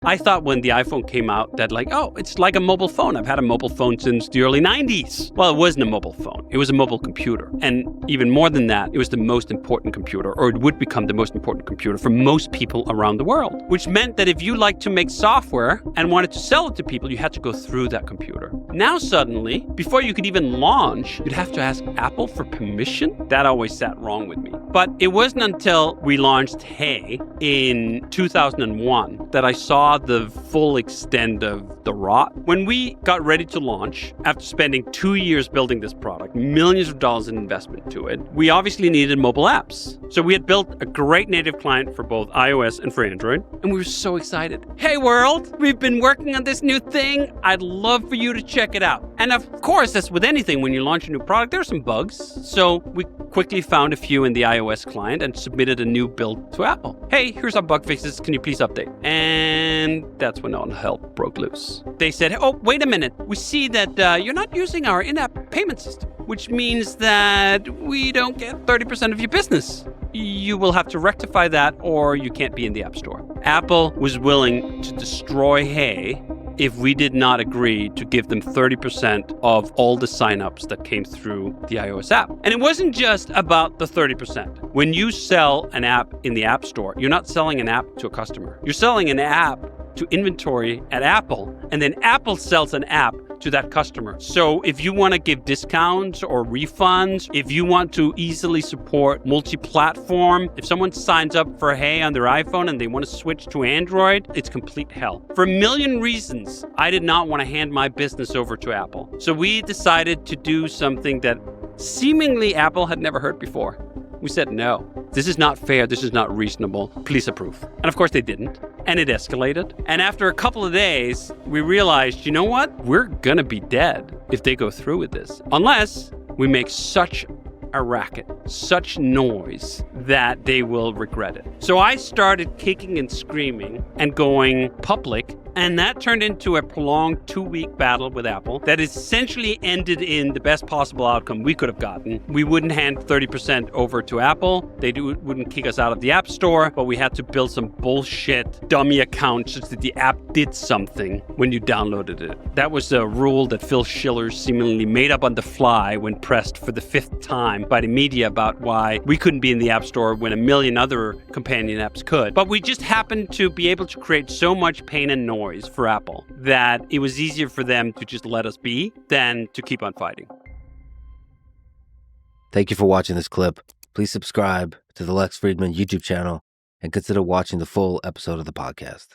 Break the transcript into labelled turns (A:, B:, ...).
A: I thought when the iPhone came out that it's like a mobile phone. I've had a mobile phone since the early 90s. Well, it wasn't a mobile phone. It was a mobile computer. And even more than that, it was the most important computer, or it would become the most important computer for most people around the world, which meant that if you liked to make software and wanted to sell it to people, you had to go through that computer. Now, suddenly, before you could even launch, you'd have to ask Apple for permission. That always sat wrong with me. But it wasn't until we launched Hey in 2001 that I saw the full extent of the rot. When we got ready to launch, after spending 2 years building this product, millions of dollars in investment to it, we obviously needed mobile apps. So we had built a great native client for both iOS and for Android, and we were so excited. Hey world, we've been working on this new thing. I'd love for you to check it out. And of course, as with anything, when you launch a new product, there are some bugs. So we quickly found a few in the iOS client and submitted a new build to Apple. Hey, here's our bug fixes. Can you please update? And that's when all hell broke loose. They said, oh, wait a minute. We see that you're not using our in-app payment system, which means that we don't get 30% of your business. You will have to rectify that or you can't be in the App Store. Apple was willing to destroy Hey if we did not agree to give them 30% of all the signups that came through the iOS app. And it wasn't just about the 30%. When you sell an app in the App Store, you're not selling an app to a customer. You're selling an app to inventory at Apple, and then Apple sells an app to that customer. So if you want to give discounts or refunds, if you want to easily support multi-platform, if someone signs up for Hey on their iPhone and they want to switch to Android, it's complete hell. For a million reasons, I did not want to hand my business over to Apple. So we decided to do something that seemingly Apple had never heard before. We said, no, this is not fair. This is not reasonable. Please approve. And of course they didn't. And it escalated. And after a couple of days, we realized, you know what? We're going to be dead if they go through with this. Unless we make such a racket, such noise that they will regret it. So I started kicking and screaming and going public. And that turned into a prolonged 2-week battle with Apple that essentially ended in the best possible outcome we could have gotten. We wouldn't hand 30% over to Apple. They wouldn't kick us out of the App Store, but we had to build some bullshit dummy account so that the app did something when you downloaded it. That was a rule that Phil Schiller seemingly made up on the fly when pressed for the 5th time by the media about why we couldn't be in the App Store when a million other companion apps could. But we just happened to be able to create so much pain and noise for Apple that it was easier for them to just let us be than to keep on fighting.
B: Thank you for watching this clip. Please subscribe to the Lex Friedman YouTube channel and consider watching the full episode of the podcast.